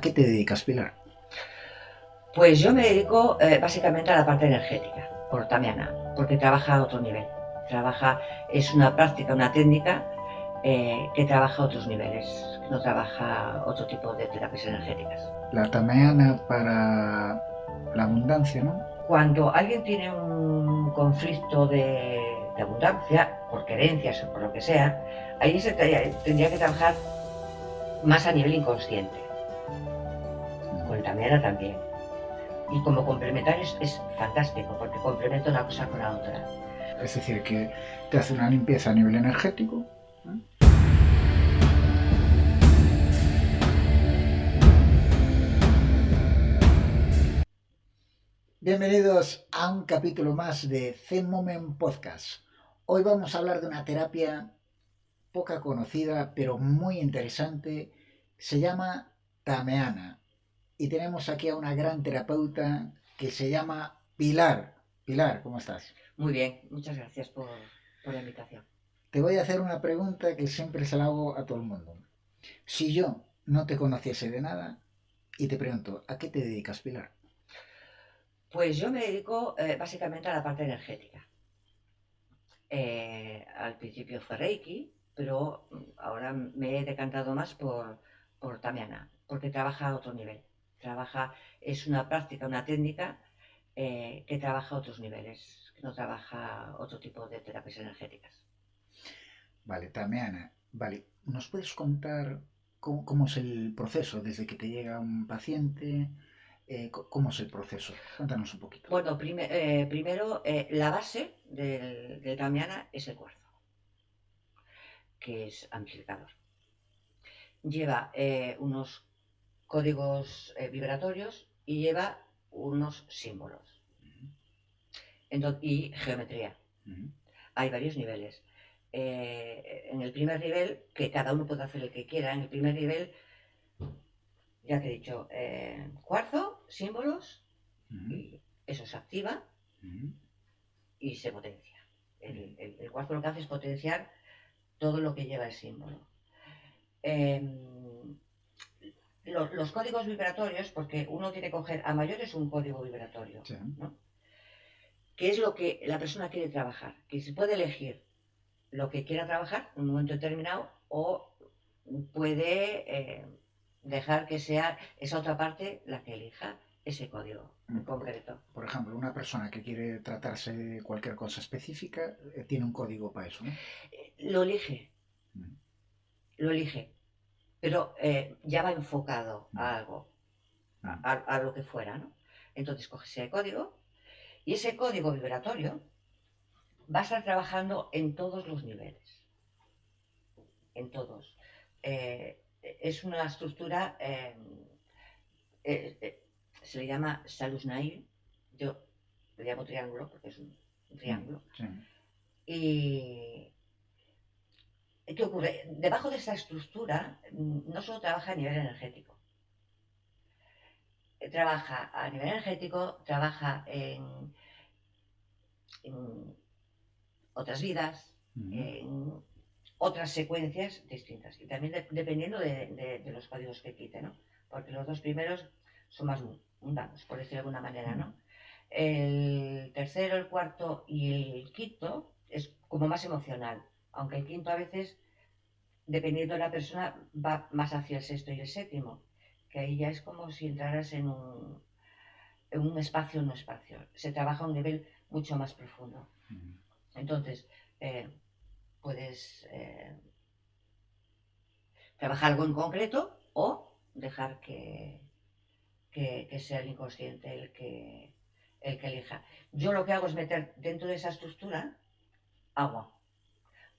qué te dedicas, Pilar? Pues yo me dedico básicamente a la parte energética, por Tamiana, porque trabaja a otro nivel. Es una práctica, una técnica que trabaja a otros niveles, no trabaja otro tipo de terapias energéticas. La tameana para la abundancia, ¿no? Cuando alguien tiene un conflicto de abundancia, por creencias o por lo que sea, ahí tendría que trabajar más a nivel inconsciente. Con Tamiana también. Y como complementario es fantástico, porque complementa una cosa con la otra. Es decir, que te hace una limpieza a nivel energético, ¿eh? Bienvenidos a un capítulo más de Zen Moment Podcast. Hoy vamos a hablar de una terapia poca conocida, pero muy interesante. Se llama Tameana. Y tenemos aquí a una gran terapeuta que se llama Pilar. Pilar, ¿cómo estás? Muy bien, muchas gracias por la invitación. Te voy a hacer una pregunta que siempre se la hago a todo el mundo. Si yo no te conociese de nada y te pregunto, ¿a qué te dedicas, Pilar? Pues yo me dedico básicamente a la parte energética. Al principio fue Reiki, pero ahora me he decantado más por Tamiana, porque trabaja a otro nivel. Es una práctica, una técnica que trabaja a otros niveles, que no trabaja otro tipo de terapias energéticas. Vale, Tameana. Vale, ¿nos puedes contar cómo es el proceso desde que te llega un paciente? ¿Cómo es el proceso? Cuéntanos un poquito. Bueno, primero la base del Tamiana es el cuarzo, que es amplificador. Lleva unos códigos vibratorios y lleva unos símbolos y geometría. Hay varios niveles. En el primer nivel, que cada uno puede hacer el que quiera, en el primer nivel, ya te he dicho, cuarzo, símbolos, y eso se activa y se potencia. El cuarzo lo que hace es potenciar todo lo que lleva el símbolo. Los códigos vibratorios, porque uno tiene que coger a mayores un código vibratorio, Sí. ¿no? ¿Qué es lo que la persona quiere trabajar? Que se puede elegir lo que quiera trabajar en un momento determinado o puede dejar que sea esa otra parte la que elija ese código en concreto. Por ejemplo, una persona que quiere tratarse de cualquier cosa específica tiene un código para eso, ¿no? Lo elige, lo elige, pero ya va enfocado a algo, a lo que fuera, ¿no? Entonces coge ese código y ese código vibratorio va a estar trabajando en todos los niveles, en todos. Es una estructura, se le llama Salus Nail, yo le llamo triángulo porque es un triángulo. Sí. Y ¿qué ocurre? Debajo de esa estructura no solo trabaja a nivel energético, trabaja a nivel energético, trabaja en otras vidas, en otras secuencias distintas. Y también dependiendo de los códigos que quite, ¿no? Porque los dos primeros son más mundanos, por decirlo de alguna manera, ¿no? El tercero, el cuarto y el quinto es como más emocional, aunque el quinto a veces, dependiendo de la persona, va más hacia el sexto y el séptimo, que ahí ya es como si entraras en un espacio no espacio. Se trabaja a un nivel mucho más profundo. Entonces, puedes trabajar algo en concreto o dejar que sea el inconsciente el que elija. Yo lo que hago es meter dentro de esa estructura agua,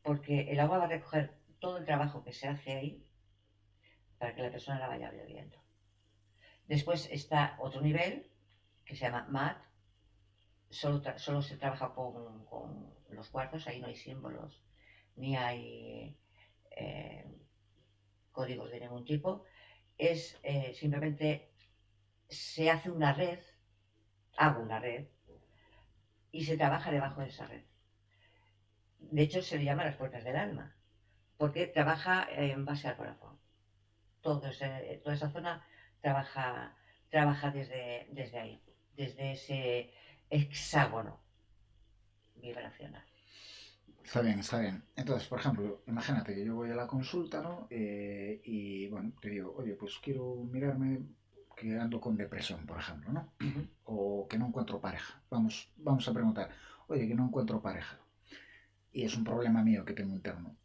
porque el agua va a recoger todo el trabajo que se hace ahí para que la persona la vaya bebiendo. Después está otro nivel que se llama MAT, solo se trabaja con los cuarzos, ahí no hay símbolos ni hay códigos de ningún tipo, es simplemente se hace una red, hago una red y se trabaja debajo de esa red. De hecho, se le llama las puertas del alma, porque trabaja en base al corazón. Toda esa zona trabaja desde ahí, desde ese hexágono vibracional. Está bien, está bien. Entonces, por ejemplo, imagínate que yo voy a la consulta, ¿no? Y bueno, te digo, oye, pues quiero mirarme que ando con depresión, por ejemplo, ¿no? O que no encuentro pareja. Vamos a preguntar, oye, que no encuentro pareja. Y es un problema mío que tengo interno.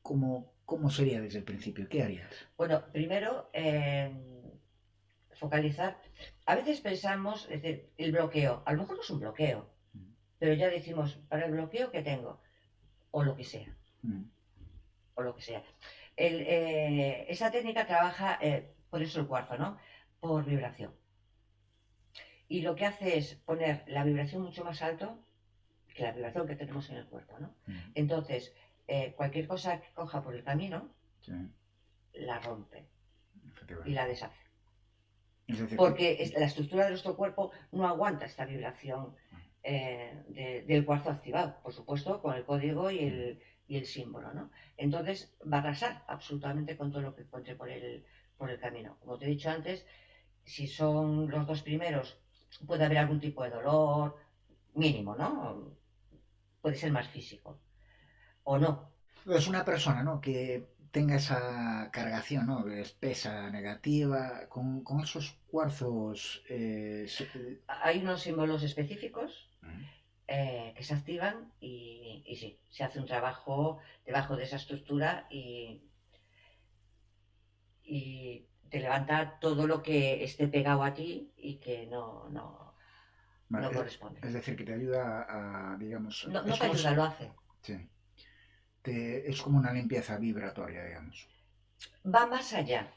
¿Cómo sería desde el principio? ¿Qué harías? Bueno, primero, focalizar. A veces pensamos, es decir, el bloqueo, a lo mejor no es un bloqueo, pero ya decimos, para el bloqueo que tengo, o lo que sea, Mm. o lo que sea. Esa técnica trabaja, por eso el cuarzo, ¿no? Por vibración. Y lo que hace es poner la vibración mucho más alto que la vibración que tenemos en el cuerpo, ¿no? Entonces, cualquier cosa que coja por el camino, Sí, la rompe y efectivamente. la deshace. Es decir, Porque la estructura de nuestro cuerpo no aguanta esta vibración del cuarzo activado, por supuesto, con el código y el símbolo, ¿no? Entonces va a arrasar absolutamente con todo lo que encuentre por el camino. Como te he dicho antes, si son los dos primeros, puede haber algún tipo de dolor mínimo, ¿no? Puede ser más físico o no. es una persona, ¿no? Que tenga esa cargación, ¿no? Espesa, negativa, con esos cuarzos. Hay unos símbolos específicos que se activan y sí, se hace un trabajo debajo de esa estructura y te levanta todo lo que esté pegado a ti y que Vale, no corresponde. es decir, que te ayuda digamos, No, no es te como ayuda, lo hace. sí, es como una limpieza vibratoria, digamos. Va más allá,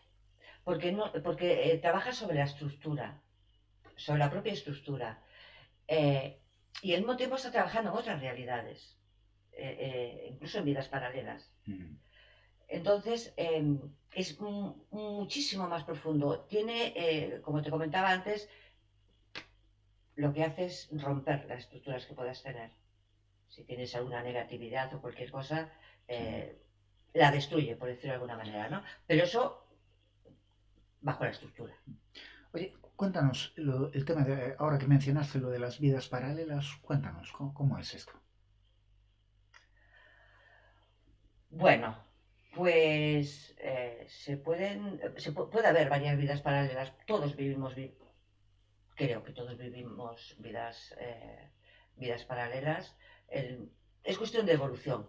porque trabaja sobre la estructura, sobre la propia estructura. Y al mismo tiempo está trabajando en otras realidades, incluso en vidas paralelas. Entonces, es muchísimo más profundo. Tiene, como te comentaba antes, lo que hace es romper las estructuras que puedas tener. Si tienes alguna negatividad o cualquier cosa, la destruye, por decirlo de alguna manera, ¿no? Pero eso bajo la estructura. Oye, cuéntanos el tema de, ahora que mencionaste lo de las vidas paralelas, cuéntanos, ¿cómo es esto? Bueno, pues puede haber varias vidas paralelas. Todos vivimos, creo que todos vivimos vidas paralelas. Es cuestión de evolución.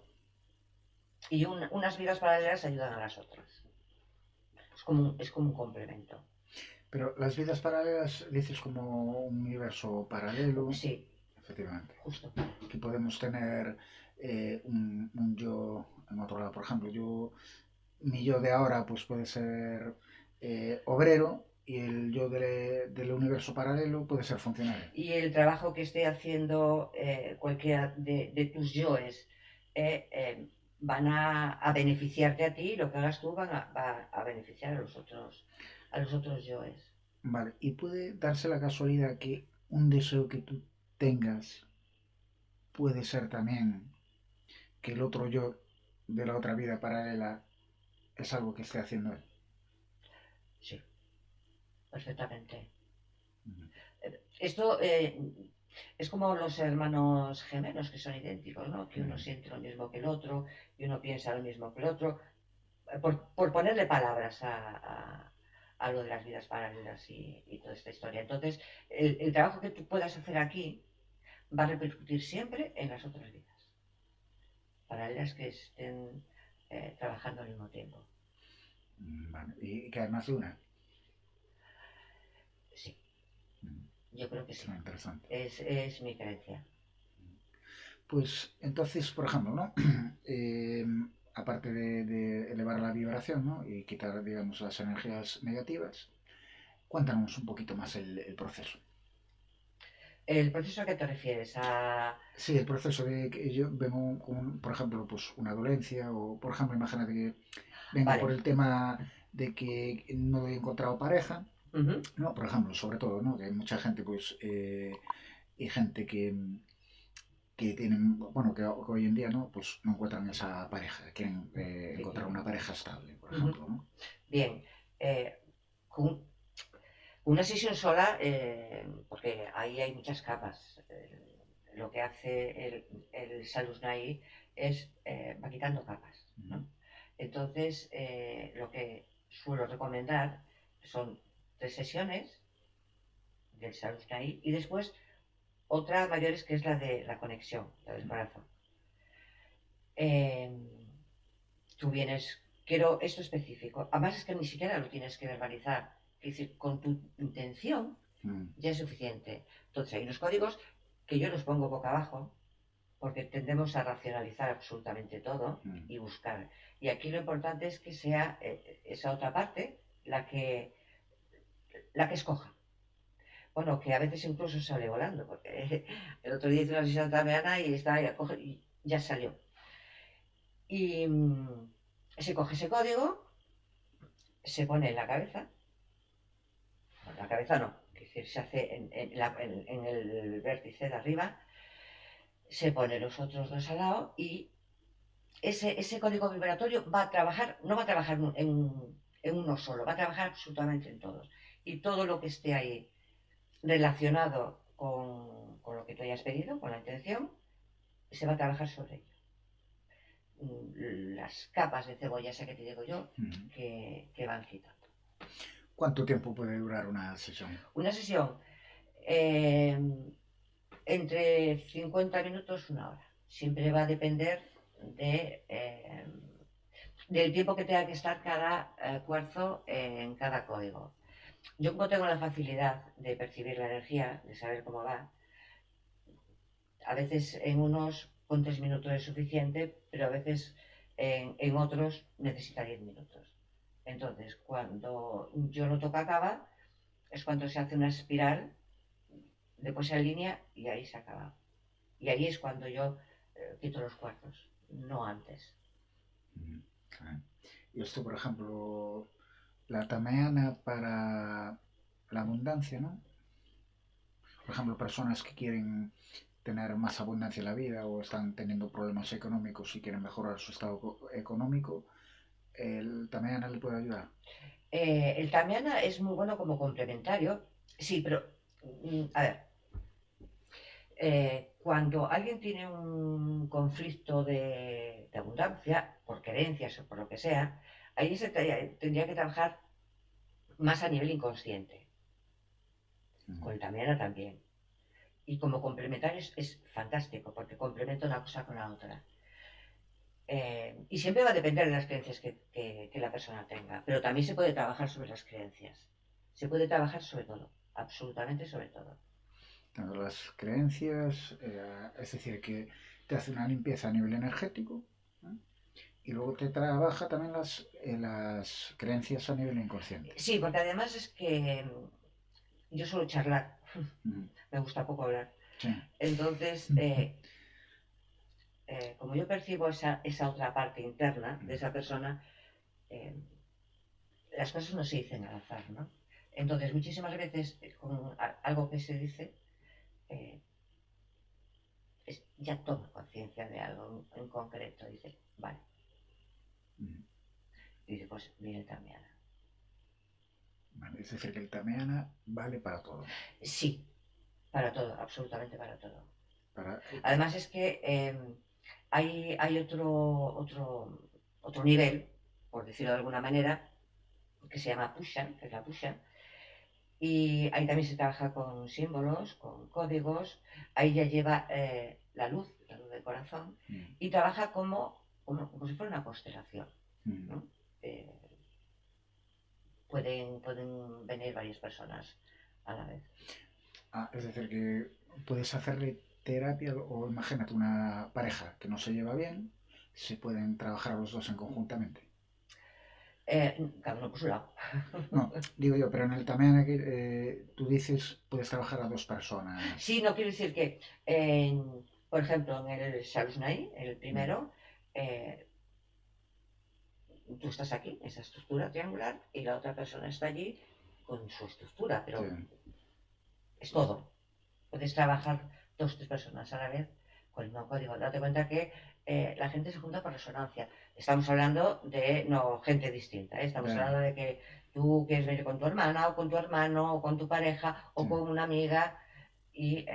Y unas vidas paralelas ayudan a las otras. Es como un complemento. Pero las vidas paralelas dices como un universo paralelo, Sí, efectivamente, justo. que podemos tener un yo en otro lado. Por ejemplo, mi yo de ahora pues puede ser obrero y el yo del universo paralelo puede ser funcionario. Y el trabajo que esté haciendo cualquiera de tus yoes van a beneficiarte a ti y lo que hagas tú va a beneficiar a los otros yoes. Vale, y puede darse la casualidad que un deseo que tú tengas puede ser también que el otro yo de la otra vida paralela es algo que esté haciendo él. Sí, perfectamente. Ujú. Esto es como los hermanos gemelos que son idénticos, ¿no? Que uno siente lo mismo que el otro y uno piensa lo mismo que el otro. Por ponerle palabras a lo de las vidas paralelas y toda esta historia. Entonces, el trabajo que tú puedas hacer aquí va a repercutir siempre en las otras vidas paralelas que estén trabajando al mismo tiempo. Vale, y que además de una. Sí, yo creo que sí. Suena interesante. Es mi creencia. Pues entonces, por ejemplo, ¿no? Eh, aparte de elevar la vibración, ¿no? Y quitar, digamos, las energías negativas, cuéntanos un poquito más el proceso. ¿El proceso a qué te refieres? Sí, el proceso de que yo vengo con, por ejemplo, pues una dolencia o, por ejemplo, imagínate que vengo por Vale. el tema de que no he encontrado pareja, ¿no? Por ejemplo, sobre todo, ¿no? Que hay mucha gente, pues, y gente que tienen, bueno, que hoy en día, ¿no? Pues no encuentran esa pareja, quieren encontrar una pareja estable, por ejemplo, ¿no? Bien, Una sesión sola, porque ahí hay muchas capas. Lo que hace el Salus Naí es va quitando capas, ¿no? Entonces, lo que suelo recomendar son 3 sesiones del Salus Naí y después otra mayores que es la de la conexión, la del corazón. Tú vienes, quiero esto específico. Además es que ni siquiera lo tienes que verbalizar. Es decir, con tu intención ya es suficiente. Entonces hay unos códigos que yo los pongo boca abajo porque tendemos a racionalizar absolutamente todo y buscar. Y aquí lo importante es que sea esa otra parte la que escoja. Bueno, que a veces incluso sale volando, porque el otro día hice una sesión tameana y estaba y ya salió. Y se coge ese código, se pone en la cabeza, bueno, la cabeza no, es decir, se hace en el vértice de arriba, se pone los otros dos al lado y ese código vibratorio va a trabajar, no va a trabajar en uno solo, va a trabajar absolutamente en todos. Y todo lo que esté ahí relacionado con lo que tú hayas pedido, con la intención, se va a trabajar sobre ello. Las capas de cebolla, esa que te digo yo, que van quitando. ¿Cuánto tiempo puede durar una sesión? Una sesión entre 50 minutos y 1 hora. Siempre va a depender del tiempo que tenga que estar cada cuarzo en cada código. Yo como tengo la facilidad de percibir la energía, de saber cómo va, a veces en unos con 3 minutos es suficiente, pero a veces en otros necesita 10 minutos. Entonces, cuando yo noto que acaba, es cuando se hace una espiral, después se alinea y ahí se acaba. Y ahí es cuando yo quito los cuartos, no antes. Y esto, por ejemplo, la tameana para la abundancia, ¿no? Por ejemplo, personas que quieren tener más abundancia en la vida o están teniendo problemas económicos y quieren mejorar su estado económico, ¿el tameana le puede ayudar? El tameana es muy bueno como complementario, sí, pero a ver, cuando alguien tiene un conflicto de abundancia, por creencias o por lo que sea, ahí se tendría que trabajar más a nivel inconsciente. Con el tameana también. Y como complementario es fantástico, porque complementa una cosa con la otra. Y siempre va a depender de las creencias que la persona tenga, pero también se puede trabajar sobre las creencias. Se puede trabajar sobre todo, absolutamente sobre todo. Las creencias, es decir, que te hace una limpieza a nivel energético, ¿no? Y luego te trabaja también las creencias a nivel inconsciente. Sí, porque además es que yo suelo charlar, me gusta poco hablar. Sí. Entonces, como yo percibo esa otra parte interna de esa persona, las cosas no se dicen al azar, ¿no? Entonces, muchísimas veces con algo que se dice, ya toma conciencia de algo en concreto, dice, vale. Dice, pues viene tameana. Vale, es decir, que el tameana vale para todo. Sí, para todo, absolutamente para todo. Para... Además es que hay otro nivel, por decirlo de alguna manera, que se llama Pusha, que es la Pusha, y ahí también se trabaja con símbolos, con códigos, ahí ya lleva la luz del corazón, y trabaja como si fuera una constelación, ¿no? Pueden venir varias personas a la vez. Es decir, que puedes hacerle terapia, o imagínate una pareja que no se lleva bien, se pueden trabajar los dos en conjuntamente. Cada uno por su lado. No, digo yo, pero en el también que tú dices, puedes trabajar a dos personas. Sí, no quiero decir que, por ejemplo, en el Sharusnai, el primero, tú estás aquí, esa estructura triangular, y la otra persona está allí con su estructura, pero sí, es todo. Puedes trabajar 2 o 3 personas a la vez con el mismo código. Date cuenta que la gente se junta por resonancia. Estamos hablando de no gente distinta, ¿eh? Estamos hablando de que Tú quieres venir con tu hermana o con tu hermano o con tu pareja o Sí. con una amiga y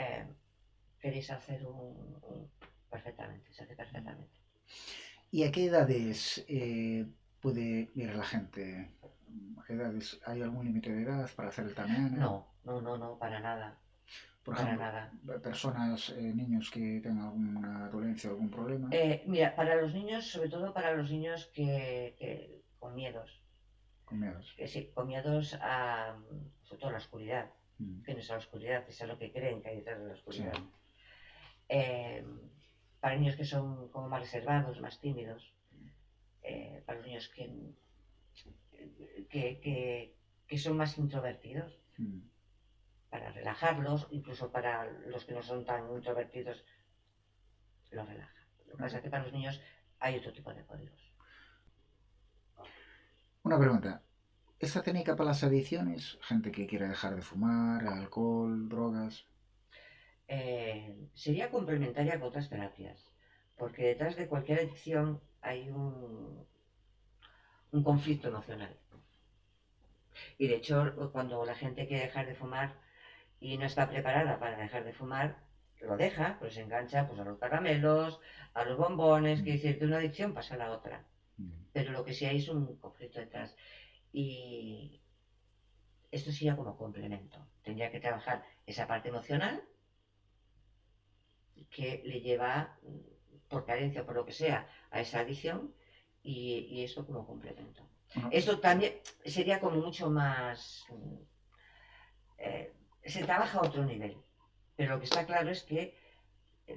queréis hacer perfectamente, se hace perfectamente. ¿Y a qué edades puede ir la gente? ¿A qué edades? ¿Hay algún límite de edad para hacer el Tamiana? No, para nada, Por para ejemplo, nada. personas, niños que tengan alguna dolencia, algún problema. Mira, para los niños, sobre todo para los niños que con miedos, Con miedos. que sí, con miedos a, sobre todo a la oscuridad, Mm. que no es a la oscuridad, es a lo que creen que hay detrás de la Sí. oscuridad. Eh, para niños que son como más reservados, más tímidos, para los niños que son más introvertidos, Mm. para relajarlos, incluso para los que no son tan introvertidos, los relaja. Lo que pasa es que para los niños hay otro tipo de códigos. Una pregunta. ¿Esta técnica para las adicciones? Gente que quiera dejar de fumar, alcohol, drogas. Sería complementaria con otras terapias, porque detrás de cualquier adicción hay un conflicto emocional. Y de hecho, cuando la gente quiere dejar de fumar y no está preparada para dejar de fumar, lo deja, pues se engancha pues, a los caramelos, a los bombones, que decir, de una adicción pasa a la otra. Pero lo que sí hay es un conflicto detrás. Y esto sería como complemento. Tendría que trabajar esa parte emocional que le lleva, por carencia o por lo que sea, a esa adicción y esto como complemento. Bueno, Esto también sería como mucho más... se trabaja a otro nivel, pero lo que está claro es que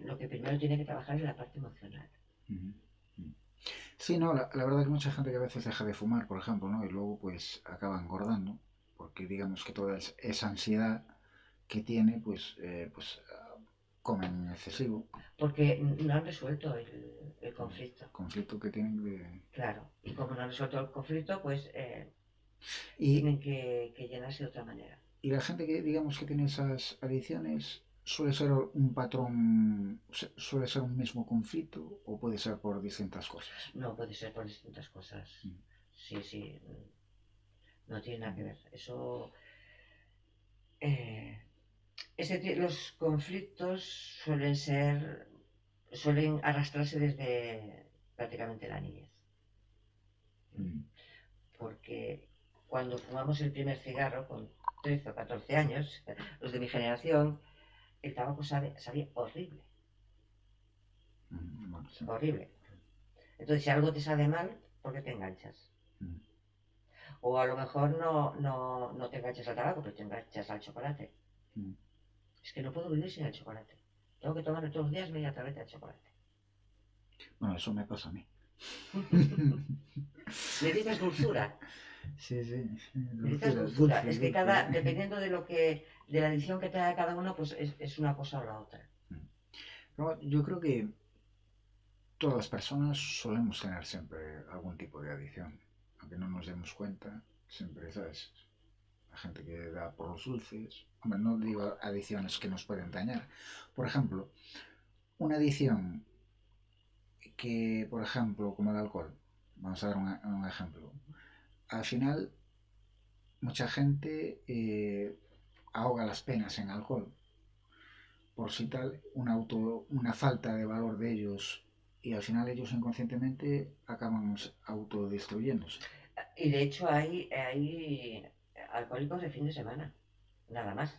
lo que primero tiene que trabajar es la parte emocional. Sí, no, la verdad que mucha gente que a veces deja de fumar, por ejemplo, ¿no? Y luego pues acaba engordando, porque digamos que toda esa ansiedad que tiene, pues comen en excesivo. Porque no han resuelto el conflicto. El conflicto que tienen de... Claro, y como no han resuelto el conflicto, pues Y, tienen que llenarse de otra manera. y la gente que digamos que tiene esas adicciones suele ser un patrón, suele ser un mismo conflicto o puede ser por distintas cosas. No, puede ser por distintas cosas. Sí, no tiene nada que ver. Eso... los conflictos suelen arrastrarse desde prácticamente la niñez. Porque cuando fumamos el primer cigarro con 13 o 14 años, los de mi generación, el tabaco sabía horrible. Bueno, sí. Horrible. Entonces, si algo te sabe mal, ¿por qué te enganchas? O a lo mejor no te enganchas al tabaco, pero te enganchas al chocolate. Es que no puedo vivir sin el chocolate. Tengo que tomar todos los días media tableta de chocolate. Bueno, eso me pasa a mí. Necesitas dulzura. Sí. Necesitas dulzura. Es que dependiendo de la adicción que tenga cada uno, pues es una cosa o la otra. Pero yo creo que todas las personas solemos tener siempre algún tipo de adicción, aunque no nos demos cuenta, siempre, ¿sabes? La gente que da por los dulces, hombre, no digo adicciones que nos pueden dañar. Por ejemplo, una adicción que, por ejemplo, como el alcohol, vamos a dar un ejemplo, al final mucha gente ahoga las penas en alcohol, por si tal, una falta de valor de ellos y al final ellos inconscientemente acaban autodestruyéndose. Y de hecho hay alcohólicos de fin de semana, nada más.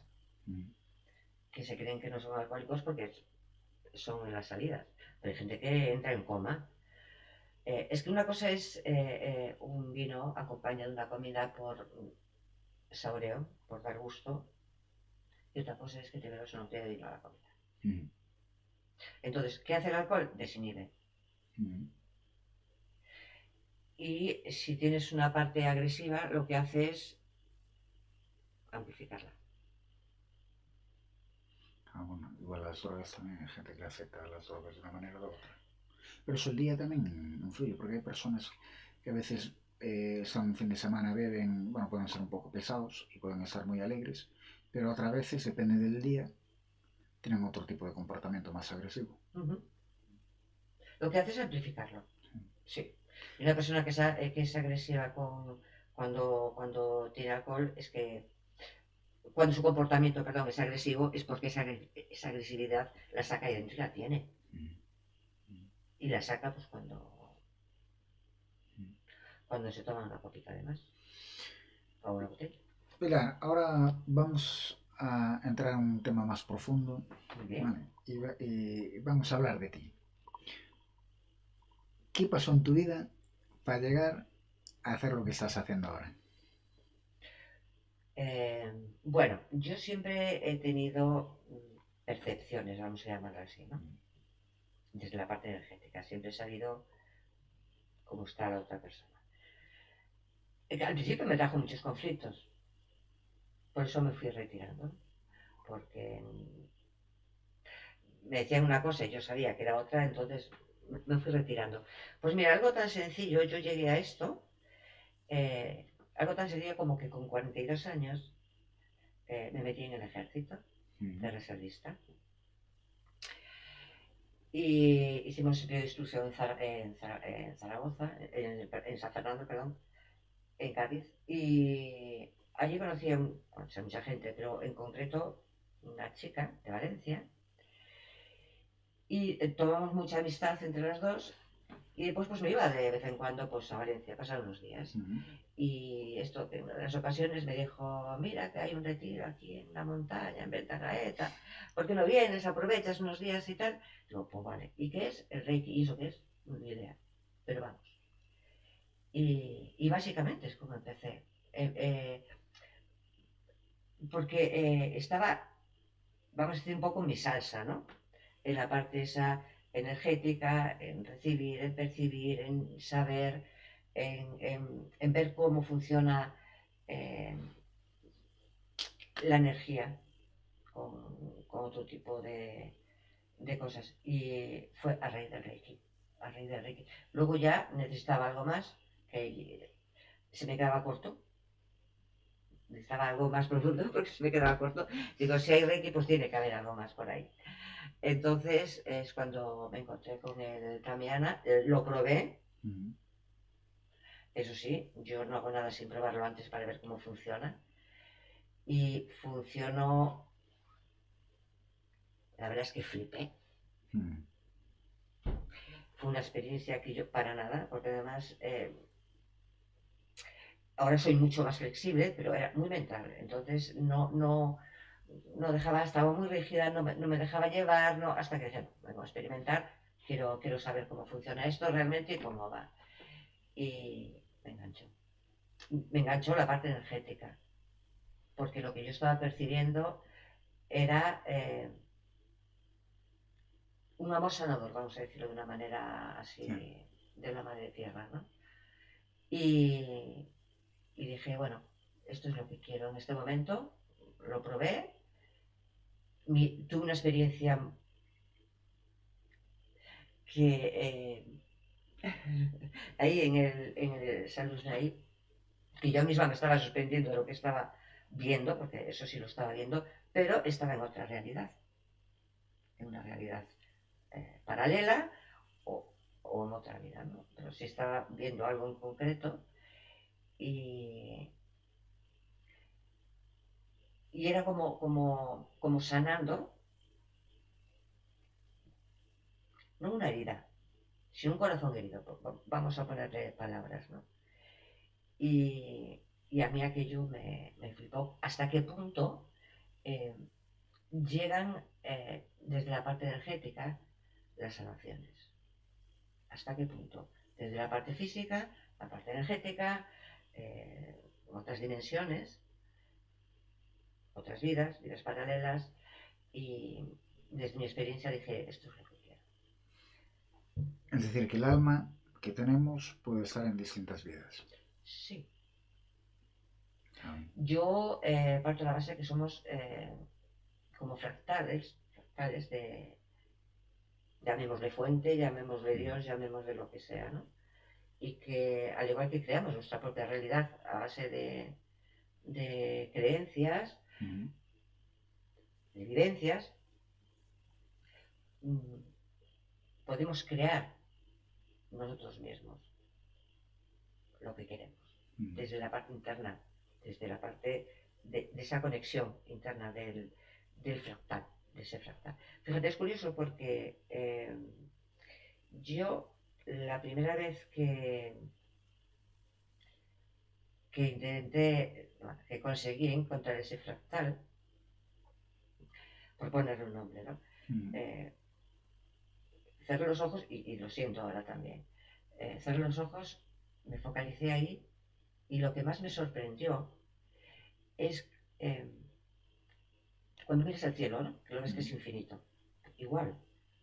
Que se creen que no son alcohólicos porque son en las salidas. Pero hay gente que entra en coma. Es que una cosa es un vino acompañado de una comida por saboreo, por dar gusto, y otra cosa es que te bebas una botella de vino a la comida. Entonces, ¿qué hace el alcohol? Desinhibe. Y si tienes una parte agresiva, lo que hace es amplificarla. Bueno, igual las drogas también hay gente que afecta a las drogas de una manera u otra. Pero eso el día también influye, porque hay personas que a veces están un fin de semana, beben, bueno, pueden ser un poco pesados y pueden estar muy alegres, pero otras veces, depende del día, tienen otro tipo de comportamiento más agresivo. Lo que hace es amplificarlo. Sí. Y una persona que es agresiva con cuando tiene alcohol es que cuando su comportamiento, perdón, es agresivo, es porque esa agresividad la saca de dentro y la tiene. Y la saca pues cuando se toma una copita de más. O una botella. Pilar, ahora vamos a entrar en un tema más profundo. Muy bien. Vale, y vamos a hablar de ti. ¿Qué pasó en tu vida para llegar a hacer lo que estás haciendo ahora? Bueno, yo siempre he tenido percepciones, vamos a llamarlo así, ¿no? Desde la parte energética. Siempre he sabido cómo está la otra persona. Al principio me trajo muchos conflictos. Por eso me fui retirando. Porque me decían una cosa y yo sabía que era otra, entonces me fui retirando. Pues mira, algo tan sencillo, yo llegué a esto, algo tan sencillo como que con 42 años me metí en el ejército de reservista. Y hicimos el periodo de instrucción en Zaragoza, en San Fernando, perdón, en Cádiz. Y allí conocí a mucha gente, pero en concreto una chica de Valencia. Y tomamos mucha amistad entre las dos. Y después pues me iba de vez en cuando pues a Valencia, a pasar unos días. Y esto, en una de las ocasiones me dijo, mira que hay un retiro aquí en la montaña, en Ventagaeta, ¿por qué no vienes, aprovechas unos días y tal? Digo, pues vale, ¿y qué es? El Reiki, ¿y eso qué es? Ni idea, pero vamos. Y básicamente es como empecé, porque estaba, vamos a decir, un poco en mi salsa, ¿no? En la parte esa energética, en recibir, en percibir, en saber, en ver cómo funciona eh, la energía con otro tipo de cosas. Y fue a raíz del Reiki, a raíz del Reiki. Luego ya necesitaba algo más, que se me quedaba corto. Necesitaba algo más profundo porque se me quedaba corto. Digo, si hay Reiki, pues tiene que haber algo más por ahí. Entonces es cuando me encontré con el Tamiana, lo probé. Eso sí, yo no hago nada sin probarlo antes para ver cómo funciona. Y funcionó, la verdad es que flipé. Fue una experiencia que yo para nada, porque además ahora soy mucho más flexible, pero era muy mental. Entonces no dejaba, estaba muy rígida, no me dejaba llevar, no, hasta que dije, no, vengo a experimentar, quiero saber cómo funciona esto realmente y cómo va. Y me enganchó. Me enganchó la parte energética, porque lo que yo estaba percibiendo era un amor sanador, vamos a decirlo de una manera así, de la madre tierra, ¿no? Y dije, bueno, esto es lo que quiero en este momento, lo probé, tuve una experiencia que ahí en el Salus ahí, que yo misma me estaba sorprendiendo de lo que estaba viendo, porque eso sí lo estaba viendo, pero estaba en otra realidad, en una realidad paralela o en otra vida, ¿no? Pero sí estaba viendo algo en concreto y era como sanando, no una herida, sino un corazón herido, vamos a ponerle palabras, ¿no? Y a mí aquello me flipó. ¿Hasta qué punto eh, llegan desde la parte energética las sanaciones? ¿Hasta qué punto? Desde la parte física, la parte energética, otras dimensiones, otras vidas paralelas, y desde mi experiencia dije, esto es lo que quiero. Es decir, que el alma que tenemos puede estar en distintas vidas. Sí. Yo parto de la base que somos como fractales de, llamémosle fuente, llamémosle Dios, llamémosle lo que sea, ¿no? Y que al igual que creamos nuestra propia realidad a base de creencias, de vivencias, podemos crear nosotros mismos lo que queremos. desde la parte interna, desde la parte de esa conexión interna del fractal, de ese fractal. Fíjate, es curioso porque yo la primera vez que intenté, que conseguí encontrar ese fractal, por ponerle un nombre, ¿no? Cerré los ojos, y lo siento ahora también, cerré los ojos, me focalicé ahí, y lo que más me sorprendió es cuando miras al cielo, ¿no? Que lo ves que es infinito. Igual,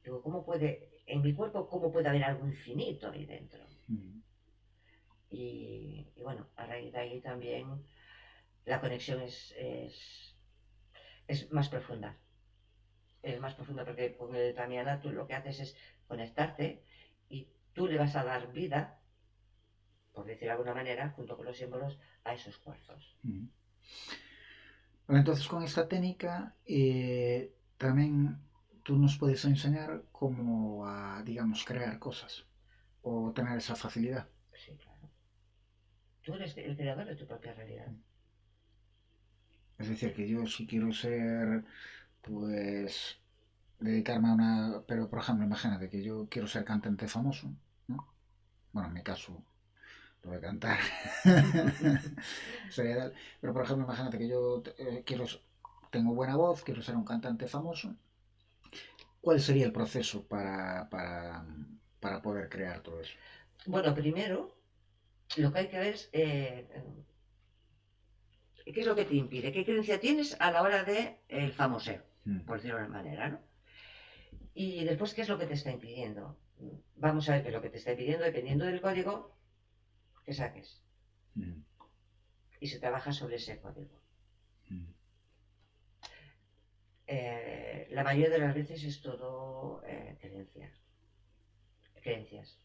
digo, ¿cómo puede, en mi cuerpo, cómo puede haber algo infinito ahí dentro? Y bueno, a raíz de ahí también la conexión es más profunda. Es más profunda porque con el Tamiana tú lo que haces es conectarte y tú le vas a dar vida, por decir de alguna manera, junto con los símbolos, a esos cuarzos. Bueno, entonces con esta técnica también tú nos puedes enseñar cómo a, digamos, crear cosas o tener esa facilidad. Sí, claro. Tú eres el creador de tu propia realidad. Es decir, que yo si quiero ser, pues, dedicarme a una... Pero, por ejemplo, imagínate que yo quiero ser cantante famoso, ¿no? Bueno, en mi caso, lo de cantar sería tal. Pero, por ejemplo, imagínate que yo tengo buena voz, quiero ser un cantante famoso. ¿Cuál sería el proceso para poder crear todo eso? Bueno, primero, lo que hay que ver es qué es lo que te impide, qué creencia tienes a la hora de el famoseo, por decirlo de alguna manera, ¿no? Y después, ¿qué es lo que te está impidiendo? Vamos a ver qué es lo que te está impidiendo dependiendo del código que saques. Y se trabaja sobre ese código. La mayoría de las veces es todo creencias.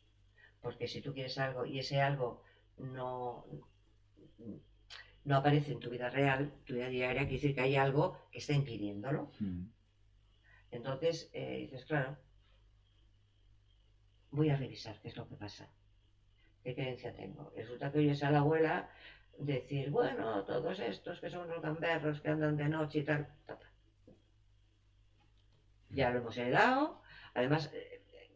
Porque si tú quieres algo y ese algo no, no aparece en tu vida real, tu vida diaria, quiere decir que hay algo que está impidiéndolo. Entonces dices, claro, voy a revisar qué es lo que pasa, qué creencia tengo. Resulta que oyes a la abuela decir, bueno, todos estos que son los gamberros que andan de noche y tal. Ya lo hemos heredado. Además,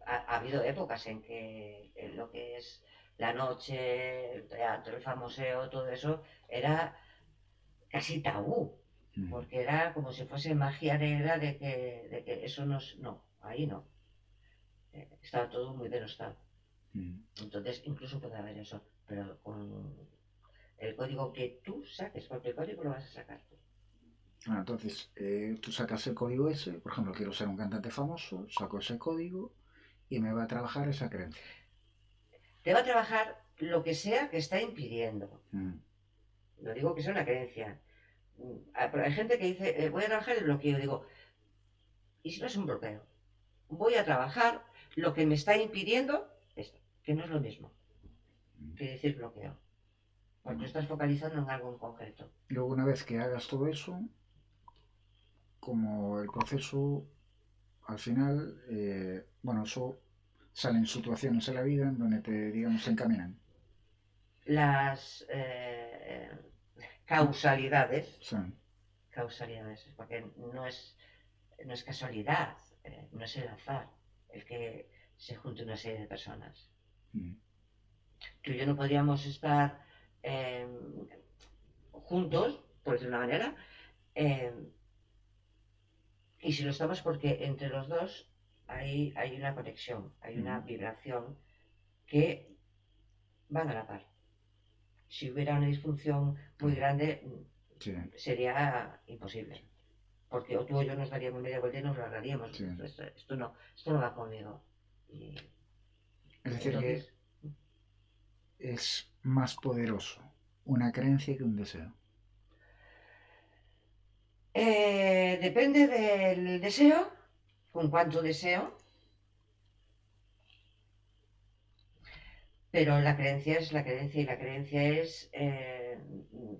ha habido épocas en que en lo que es la noche, el teatro, el famoseo, todo eso era casi tabú, porque era como si fuese magia negra de que eso no, ahí no. Estaba todo muy denostado. Entonces, incluso puede haber eso, pero con el código que tú saques, porque el código lo vas a sacar tú. Entonces, tú sacas el código ese, por ejemplo, quiero ser un cantante famoso, saco ese código y me va a trabajar esa creencia. Te va a trabajar lo que sea que está impidiendo. No digo que sea una creencia. Pero hay gente que dice, voy a trabajar el bloqueo. Digo, ¿y si no es un bloqueo? Voy a trabajar lo que me está impidiendo esto, que no es lo mismo que decir bloqueo. Porque estás focalizando en algo en concreto. Luego, una vez que hagas todo eso, como el proceso, al final, bueno, eso salen situaciones en la vida en donde te, digamos, se encaminan. Las causalidades, Sí. Porque no es casualidad, no es el azar el que se junte una serie de personas. Tú y yo no podríamos estar juntos, por decirlo de una manera, y si lo estamos porque entre los dos hay una conexión, hay una vibración que van a la par. Si hubiera una disfunción muy grande, sería imposible. Porque o tú o yo nos daríamos media vuelta y nos largaríamos. Sí. Esto no va conmigo. Es decir, entonces, que es más poderoso una creencia que un deseo. Depende del deseo, con cuánto deseo, pero la creencia es la creencia y la creencia es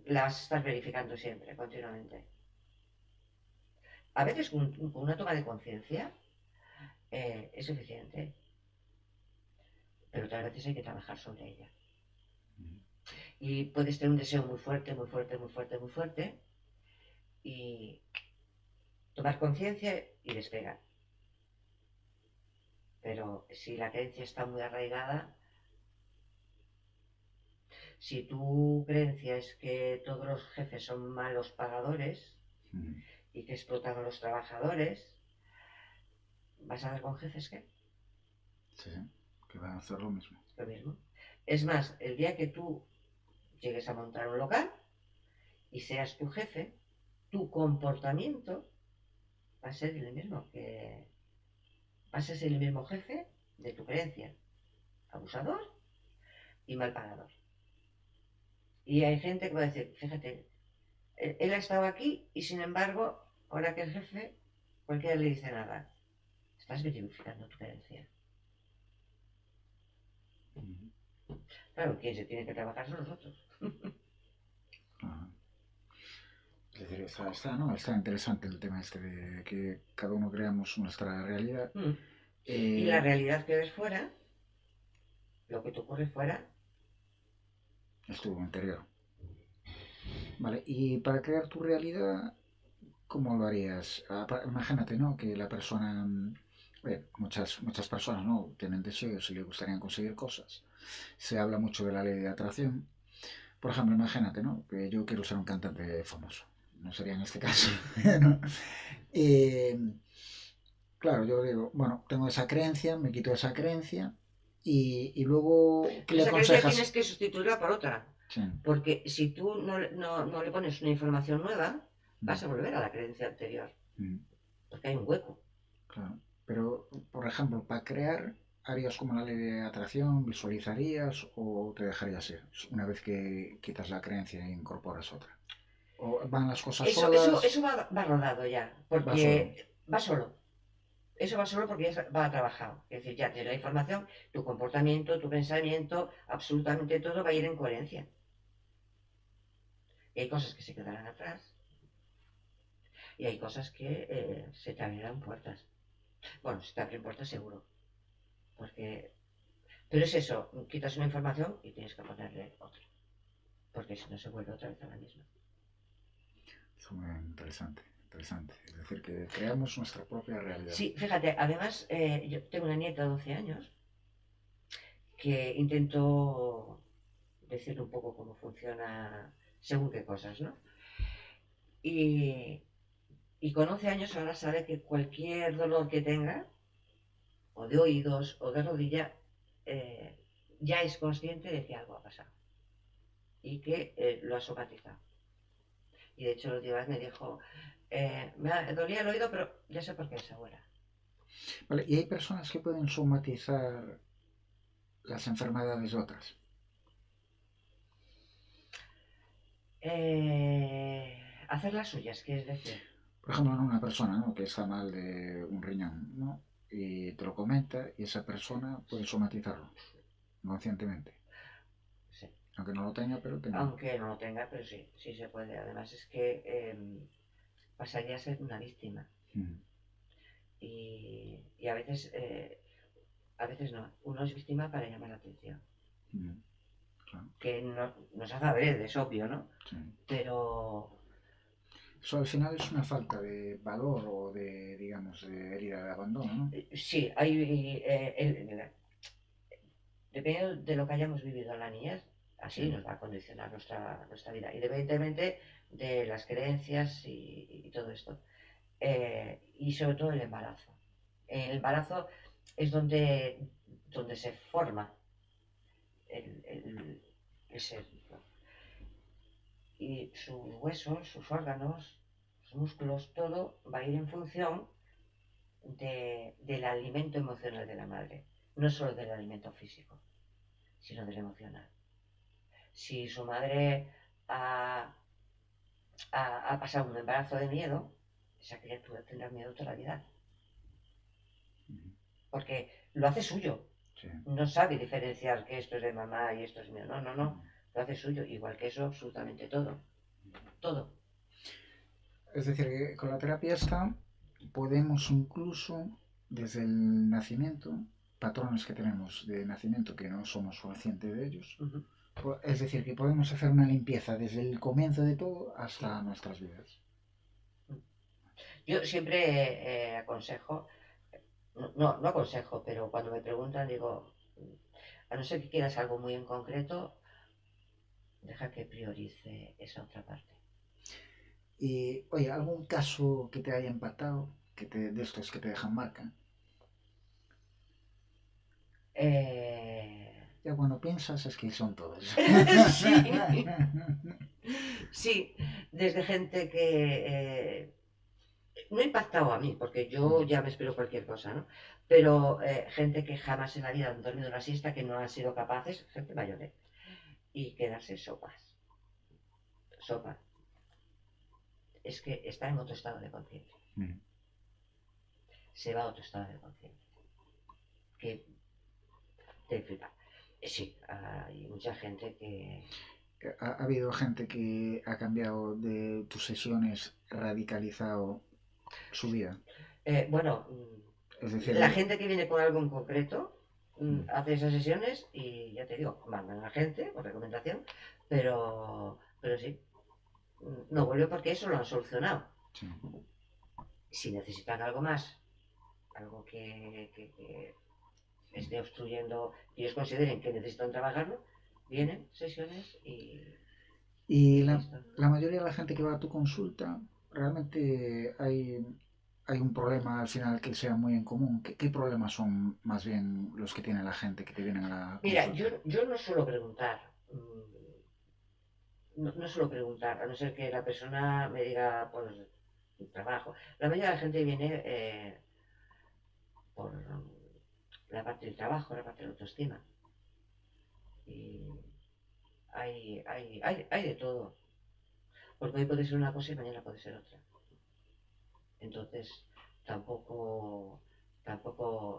la vas a estar verificando siempre, continuamente. A veces con una toma de conciencia es suficiente, pero otras veces hay que trabajar sobre ella. Y puedes tener un deseo muy fuerte, muy fuerte, muy fuerte, muy fuerte, y tomar conciencia y despegar. Pero si la creencia está muy arraigada, si tu creencia es que todos los jefes son malos pagadores y que explotan a los trabajadores, ¿vas a dar con jefes qué? Sí, que van a hacer lo mismo. Lo mismo. Es más, el día que tú llegues a montar un local y seas tu jefe, tu comportamiento va a ser el mismo que vas a ser el mismo jefe de tu creencia, abusador y mal pagador. Y hay gente que va a decir, fíjate, él ha estado aquí y sin embargo, ahora que es jefe, cualquiera le dice nada. Estás verificando tu creencia. Claro, quien se tiene que trabajar son nosotros. Es decir, está interesante el tema este de que cada uno creamos nuestra realidad. Y la realidad que ves fuera, lo que te ocurre fuera, es tu interior. Vale, y para crear tu realidad, ¿cómo lo harías? Imagínate, ¿no? Que la persona, muchas personas, ¿no? Tienen deseos y les gustaría conseguir cosas. Se habla mucho de la ley de atracción. Por ejemplo, imagínate, ¿no? Que yo quiero ser un cantante famoso. No sería en este caso, ¿no? Claro, yo digo, bueno, tengo esa creencia, me quito esa creencia y luego, ¿qué le esa creencia aconsejas? tienes que sustituirla por otra. Sí. Porque si tú no le pones una información nueva, vas a volver a la creencia anterior. Porque hay un hueco. Claro. Pero, por ejemplo, para crear, ¿harías como la ley de atracción? ¿Visualizarías o te dejarías ir una vez que quitas la creencia e incorporas otra? ¿O van las cosas solas? Eso va rodado ya, Va solo. porque va solo. Eso va solo porque ya va trabajado. Es decir, ya tienes la información, tu comportamiento, tu pensamiento, absolutamente todo va a ir en coherencia. Y hay cosas que se quedarán atrás y hay cosas que se te abrirán puertas. Bueno, se te abren puertas seguro. Porque... Pero es eso, quitas una información y tienes que ponerle otra. Porque si no se vuelve otra vez a la misma. Es muy interesante, interesante. Es decir, que creamos nuestra propia realidad. Sí, fíjate, además yo tengo una nieta de 11 años que intento decirle un poco cómo funciona según qué cosas, ¿no? Y con 11 años ahora sabe que cualquier dolor que tenga, o de oídos, o de rodilla, ya es consciente de que algo ha pasado. Y que lo ha somatizado. Y de hecho los días me dijo, me dolía el oído, pero ya sé por qué es abuela. Vale, y hay personas que pueden somatizar las enfermedades de otras. Hacer las suyas, ¿qué es decir? Por ejemplo, una persona, ¿no? Que está mal de un riñón, ¿no? Y te lo comenta y esa persona puede somatizarlo inconscientemente. Sí. Aunque no lo tenga, pero tenga. Aunque no lo tenga, pero sí, sí se puede. Además es que pasaría a ser una víctima. Y a veces no, uno es víctima para llamar la atención. Claro. Que no se hace ver, es obvio, ¿no? Sí. Pero... Eso al final es una falta de valor o de, digamos, de herida de abandono, ¿no? Sí, hay... dependiendo de lo que hayamos vivido en la niñez, así sí. Nos va a condicionar nuestra vida, independientemente de las creencias y todo esto. Y sobre todo el embarazo. El embarazo es donde se forma el ser, ¿no? Y sus huesos, sus órganos, sus músculos, todo va a ir en función del alimento emocional de la madre, no solo del alimento físico, sino del emocional. Si su madre ha pasado un embarazo de miedo, esa criatura tendrá miedo toda la vida. Porque lo hace suyo. Sí. No sabe diferenciar que esto es de mamá y esto es mío. No. Lo hace suyo. Igual que eso, absolutamente todo. Todo. Es decir, que con la terapia esta podemos incluso, desde el nacimiento, patrones que tenemos de nacimiento que no somos conscientes de ellos, Es decir, que podemos hacer una limpieza desde el comienzo de todo hasta nuestras vidas. Yo siempre aconsejo, no aconsejo, pero cuando me preguntan digo, a no ser que quieras algo muy en concreto, deja que priorice esa otra parte. Y, oye, ¿algún caso que te haya impactado, de estos que te dejan marca? Ya cuando piensas es que son todos. Sí. Sí, desde gente que no ha impactado a mí, porque yo ya me espero cualquier cosa, ¿no? Pero gente que jamás en la vida han dormido una siesta, que no han sido capaces, gente mayor, y quedarse sopas. Sopa. Es que está en otro estado de conciencia. Se va a otro estado de conciencia. Que te flipa. Sí, hay mucha gente que... ¿Ha habido gente que ha cambiado de tus sesiones, radicalizado su vida? Bueno, Es decir, la gente que viene con algo en concreto hace esas sesiones y ya te digo, mandan a gente por recomendación, pero sí, no vuelve porque eso lo han solucionado. sí. Si necesitan algo más, algo que esté obstruyendo y ellos consideren que necesitan trabajarlo, vienen sesiones Y y listo. la mayoría de la gente que va a tu consulta, realmente hay un problema al final que sea muy en común. ¿Qué problemas son más bien los que tiene la gente que te vienen a la Mira, consulta? yo no suelo preguntar, no suelo preguntar, a no ser que la persona me diga por trabajo. La mayoría de la gente viene por la parte del trabajo, la parte de la autoestima. Y hay de todo. Porque hoy puede ser una cosa y mañana puede ser otra. Entonces, tampoco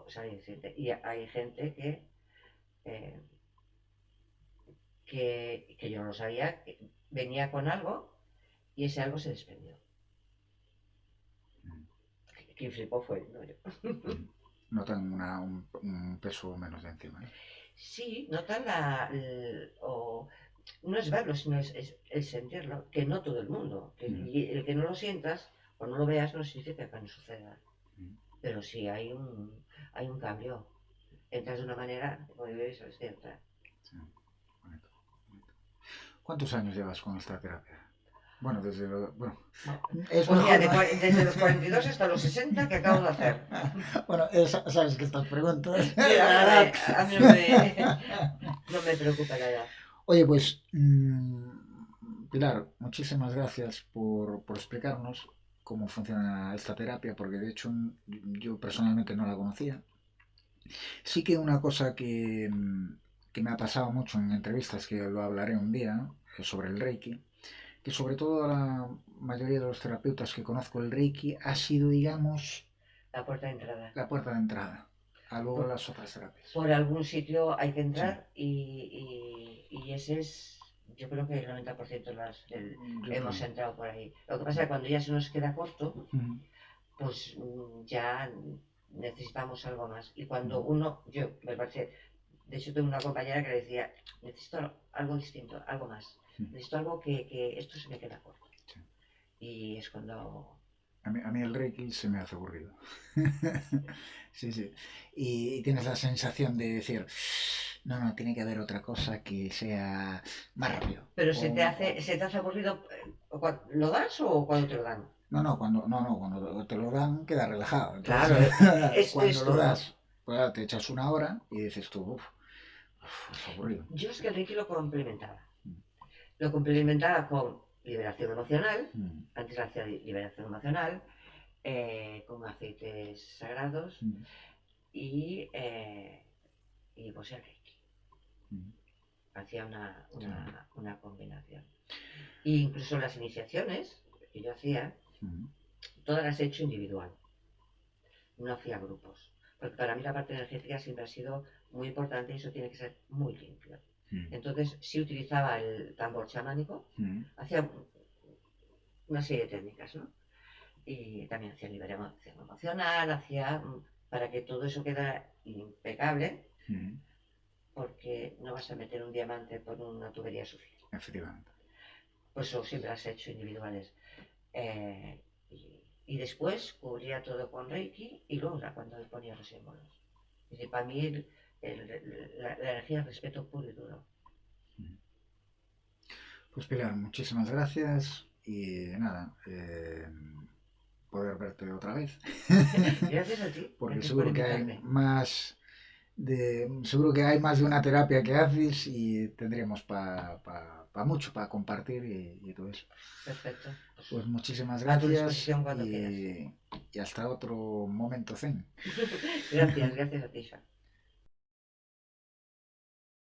sabe decirte. Y hay gente eh, que yo no sabía, que venía con algo y ese algo se desprendió. Quien flipó fue él, no yo. Notan un peso menos de encima. Sí, notan no es verlo, sino es el sentirlo, que no todo el mundo. Y el que no lo sientas o no lo veas no significa que no suceda. Pero sí hay un cambio. Entras de una manera, como vives, sales de otra. Sí, bonito, bonito. ¿Cuántos años llevas con esta terapia? Bueno, bueno, es Pues mira, mejor. desde los 42 hasta los 60 que acabo de hacer. Bueno, sabes que estas preguntas. Mira, a mí no me preocupa la edad. Oye, pues, Pilar, muchísimas gracias por explicarnos cómo funciona esta terapia, porque de hecho yo personalmente no la conocía. Sí que una cosa que me ha pasado mucho en entrevistas, que lo hablaré un día, sobre el Reiki, que sobre todo a la mayoría de los terapeutas que conozco el Reiki ha sido, digamos, La puerta de entrada. la puerta de entrada a luego las otras terapias. Por algún sitio hay que Sí. entrar y ese es, yo creo que el 90% hemos creo. entrado por ahí. Lo que pasa es que cuando ya se nos queda corto, pues ya necesitamos algo más. Y cuando uno, yo me parece, de hecho tengo una compañera que le decía, necesito algo distinto, algo más. Necesito algo que esto se me queda corto. Sí. Y es cuando... A mí el Reiki se me hace aburrido. Sí, sí. Y tienes la sensación de decir, no, tiene que haber otra cosa que sea más rápido. Pero se te hace aburrido, ¿lo das o cuando te lo dan? Cuando te lo dan queda relajado. Claro, Entonces, cuando esto, lo ¿no? das, pues te echas una hora y dices tú, es aburrido. Yo es que el Reiki lo complementaba. Lo complementaba con liberación emocional, antes hacía liberación emocional, con aceites sagrados y pues el Reiki. Hacía una combinación. E incluso las iniciaciones que yo hacía, todas las he hecho individual. No hacía grupos. Porque para mí la parte energética siempre ha sido muy importante y eso tiene que ser muy limpio. Entonces, si utilizaba el tambor chamánico, hacía una serie de técnicas, ¿no? Y también hacía liberación emocional, hacía para que todo eso quedara impecable, porque no vas a meter un diamante por una tubería sucia. Efectivamente. Pues eso siempre has hecho individuales. Eh, y después cubría todo con Reiki y luego era cuando ponía los símbolos. Es decir, para mí la energía es respeto puro y duro. Pues Pilar, muchísimas gracias y nada, poder verte otra vez. Gracias a ti, Porque gracias por seguro que hay invitarme. seguro que hay más de una terapia que haces y tendríamos mucho para compartir y todo eso. Perfecto. Pues muchísimas A tu gracias disposición cuando quieras. y hasta otro momento zen. Gracias, gracias a ti, Sean.